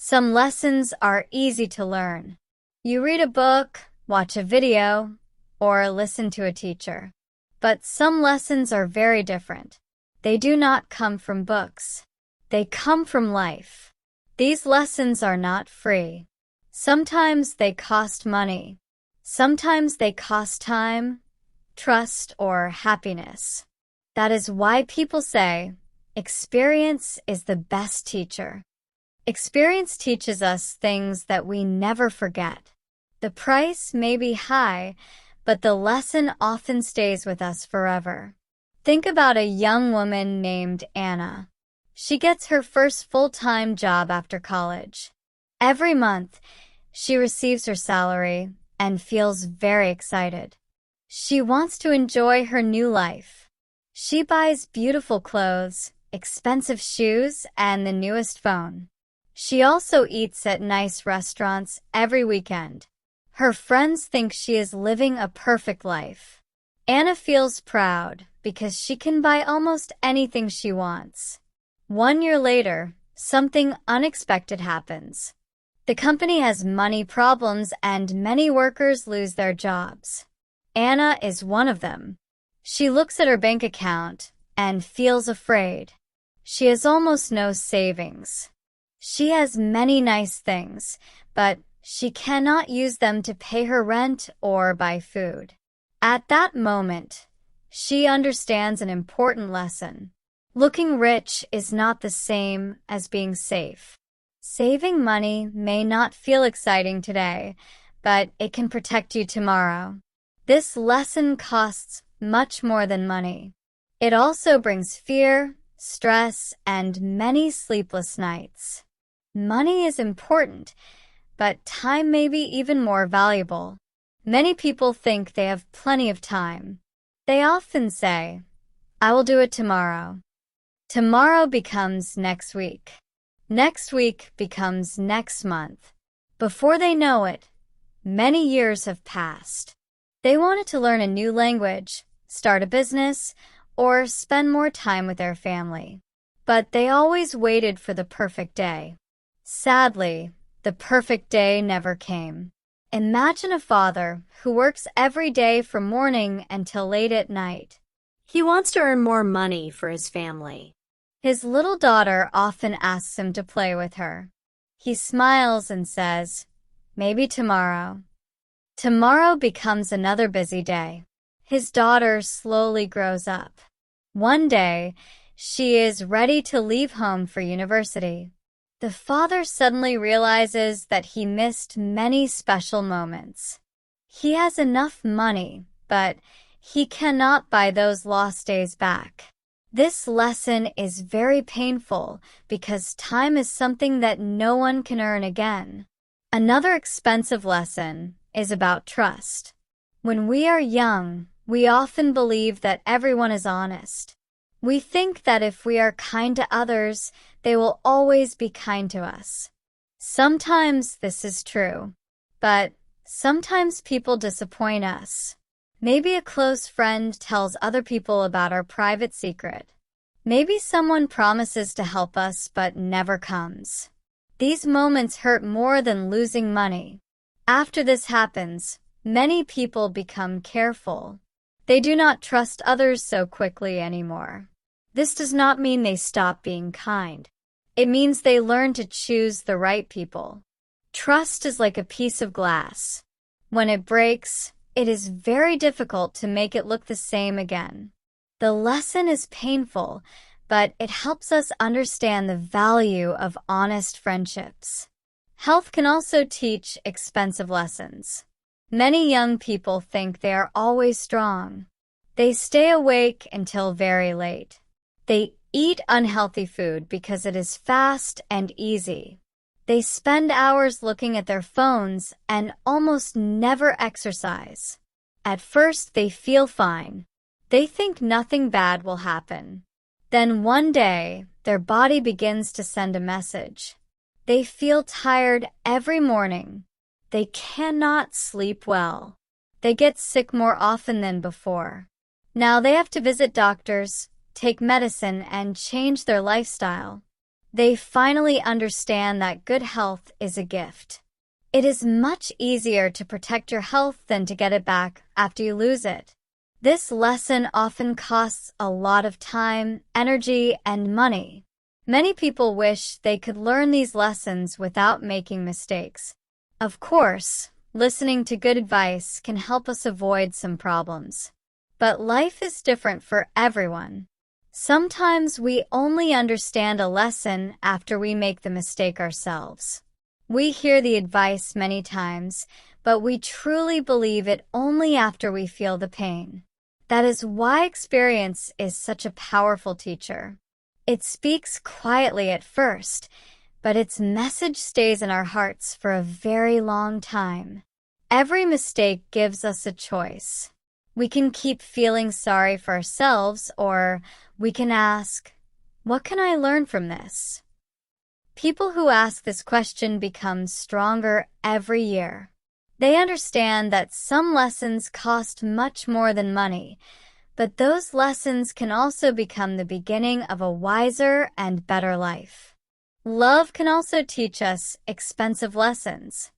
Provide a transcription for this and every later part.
Some lessons are easy to learn. You read a book, watch a video, or listen to a teacher. But some lessons are very different. They do not come from books. They come from life. These lessons are not free. Sometimes they cost money. Sometimes they cost time, trust, or happiness. That is why people say, experience is the best teacher. Experience teaches us things that we never forget. The price may be high, but the lesson often stays with us forever. Think about a young woman named Anna. She gets her first full-time job after college. Every month, she receives her salary and feels very excited. She wants to enjoy her new life. She buys beautiful clothes, expensive shoes, and the newest phone. She also eats at nice restaurants every weekend. Her friends think she is living a perfect life. Anna feels proud because she can buy almost anything she wants. 1 year later, something unexpected happens. The company has money problems and many workers lose their jobs. Anna is one of them. She looks at her bank account and feels afraid. She has almost no savings. She has many nice things, but she cannot use them to pay her rent or buy food. At that moment, she understands an important lesson. Looking rich is not the same as being safe. Saving money may not feel exciting today, but it can protect you tomorrow. This lesson costs much more than money. It also brings fear, stress, and many sleepless nights. Money is important, but time may be even more valuable. Many people think they have plenty of time. They often say, "I will do it tomorrow." Tomorrow becomes next week. Next week becomes next month. Before they know it, many years have passed. They wanted to learn a new language, start a business, or spend more time with their family. But they always waited for the perfect day. Sadly, the perfect day never came. Imagine a father who works every day from morning until late at night. He wants to earn more money for his family. His little daughter often asks him to play with her. He smiles and says, "Maybe tomorrow." Tomorrow becomes another busy day. His daughter slowly grows up. One day, she is ready to leave home for university. The father suddenly realizes that he missed many special moments. He has enough money, but he cannot buy those lost days back. This lesson is very painful because time is something that no one can earn again. Another expensive lesson is about trust. When we are young, we often believe that everyone is honest. We think that if we are kind to others, they will always be kind to us. Sometimes this is true, but sometimes people disappoint us. Maybe a close friend tells other people about our private secret. Maybe someone promises to help us but never comes. These moments hurt more than losing money. After this happens, many people become careful. They do not trust others so quickly anymore. This does not mean they stop being kind. It means they learn to choose the right people. Trust is like a piece of glass. When it breaks, it is very difficult to make it look the same again. The lesson is painful, but it helps us understand the value of honest friendships. Health can also teach expensive lessons. Many young people think they are always strong. They stay awake until very late. They eat unhealthy food because it is fast and easy. They spend hours looking at their phones and almost never exercise. At first, they feel fine. They think nothing bad will happen. Then one day, their body begins to send a message. They feel tired every morning. They cannot sleep well. They get sick more often than before. Now they have to visit doctors, take medicine, and change their lifestyle. They finally understand that good health is a gift. It is much easier to protect your health than to get it back after you lose it. This lesson often costs a lot of time, energy, and money. Many people wish they could learn these lessons without making mistakes. Of course, listening to good advice can help us avoid some problems. But life is different for everyone. Sometimes we only understand a lesson after we make the mistake ourselves. We hear the advice many times, but we truly believe it only after we feel the pain. That is why experience is such a powerful teacher. It speaks quietly at first, but its message stays in our hearts for a very long time. Every mistake gives us a choice. We can keep feeling sorry for ourselves, or we can ask, what can I learn from this? People who ask this question become stronger every year. They understand that some lessons cost much more than money, but those lessons can also become the beginning of a wiser and better life. Love can also teach us expensive lessons.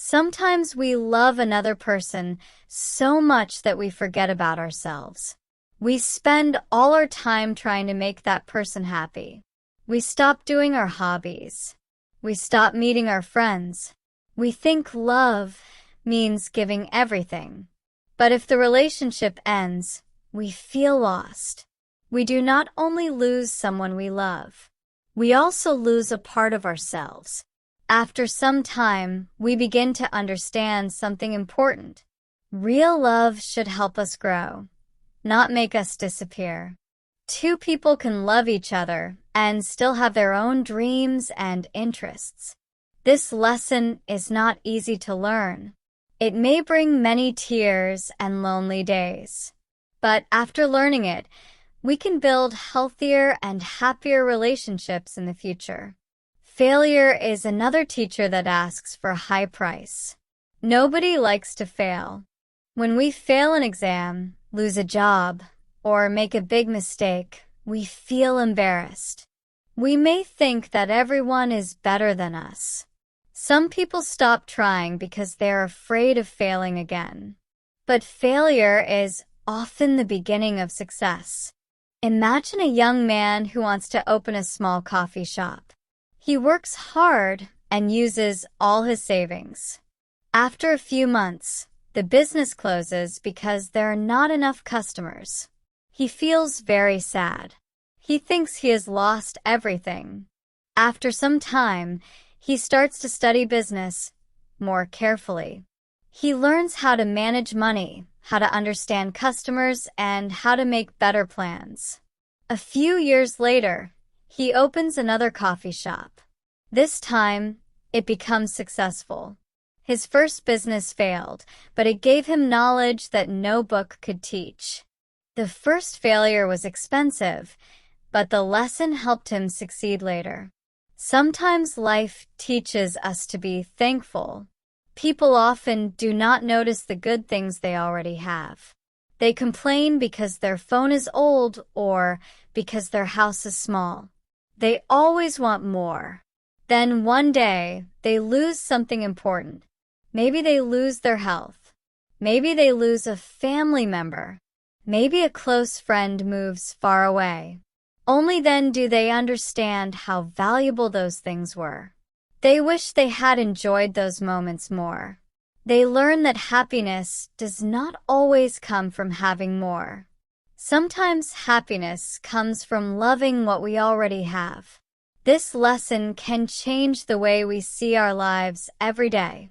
Sometimes we love another person so much that we forget about ourselves. We spend all our time trying to make that person happy. We stop doing our hobbies. We stop meeting our friends. We think love means giving everything. But if the relationship ends, we feel lost. We do not only lose someone we love, we also lose a part of ourselves. After some time, we begin to understand something important. Real love should help us grow, not make us disappear. Two people can love each other and still have their own dreams and interests. This lesson is not easy to learn. It may bring many tears and lonely days. But after learning it, we can build healthier and happier relationships in the future. Failure is another teacher that asks for a high price. Nobody likes to fail. When we fail an exam, lose a job, or make a big mistake, we feel embarrassed. We may think that everyone is better than us. Some people stop trying because they're afraid of failing again. But failure is often the beginning of success. Imagine a young man who wants to open a small coffee shop. He works hard and uses all his savings. After a few months, the business closes because there are not enough customers. He feels very sad. He thinks he has lost everything. After some time, he starts to study business more carefully. He learns how to manage money, how to understand customers, and how to make better plans. A few years later, he opens another coffee shop. This time, it becomes successful. His first business failed, but it gave him knowledge that no book could teach. The first failure was expensive, but the lesson helped him succeed later. Sometimes life teaches us to be thankful. People often do not notice the good things they already have. They complain because their phone is old or because their house is small. They always want more. Then one day, they lose something important. Maybe they lose their health. Maybe they lose a family member. Maybe a close friend moves far away. Only then do they understand how valuable those things were. They wish they had enjoyed those moments more. They learn that happiness does not always come from having more. Sometimes happiness comes from loving what we already have. This lesson can change the way we see our lives every day.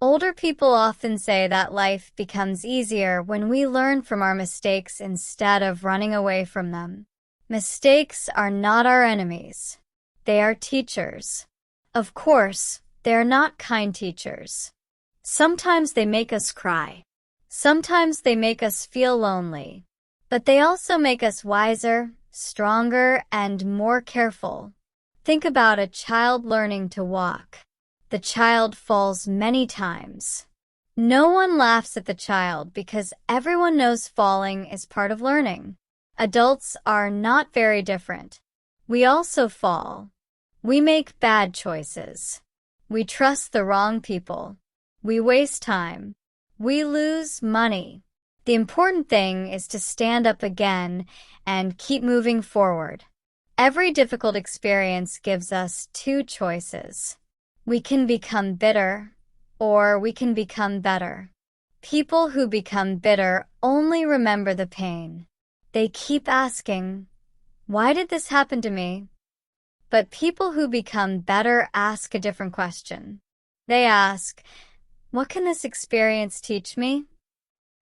Older people often say that life becomes easier when we learn from our mistakes instead of running away from them. Mistakes are not our enemies. They are teachers. Of course, they are not kind teachers. Sometimes they make us cry. Sometimes they make us feel lonely. But they also make us wiser, stronger, and more careful. Think about a child learning to walk. The child falls many times. No one laughs at the child because everyone knows falling is part of learning. Adults are not very different. We also fall. We make bad choices. We trust the wrong people. We waste time. We lose money. The important thing is to stand up again and keep moving forward. Every difficult experience gives us two choices. We can become bitter, or we can become better. People who become bitter only remember the pain. They keep asking, "Why did this happen to me?" But people who become better ask a different question. They ask, "What can this experience teach me?"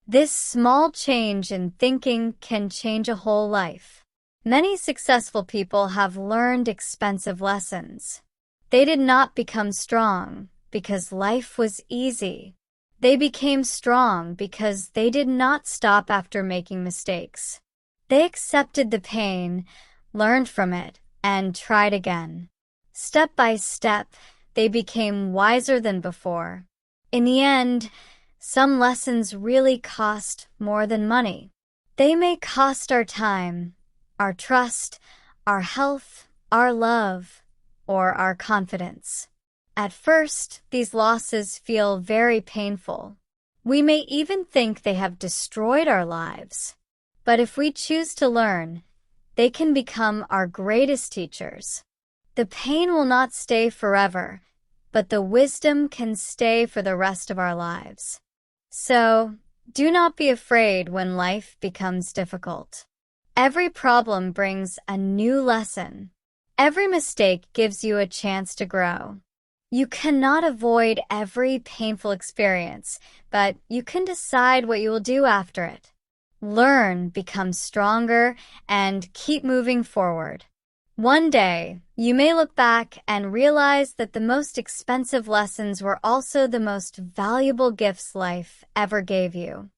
This small change in thinking can change a whole life. Many successful people have learned expensive lessons. They did not become strong because life was easy. They became strong because they did not stop after making mistakes. They accepted the pain, learned from it, and tried again. Step by step, they became wiser than before. In the end, some lessons really cost more than money. They may cost our time, our trust, our health, our love, or our confidence. At first, these losses feel very painful. We may even think they have destroyed our lives. But if we choose to learn, they can become our greatest teachers. The pain will not stay forever, but the wisdom can stay for the rest of our lives. So, do not be afraid when life becomes difficult. Every problem brings a new lesson. Every mistake gives you a chance to grow. You cannot avoid every painful experience, but you can decide what you will do after it. Learn, become stronger, and keep moving forward. One day, you may look back and realize that the most expensive lessons were also the most valuable gifts life ever gave you.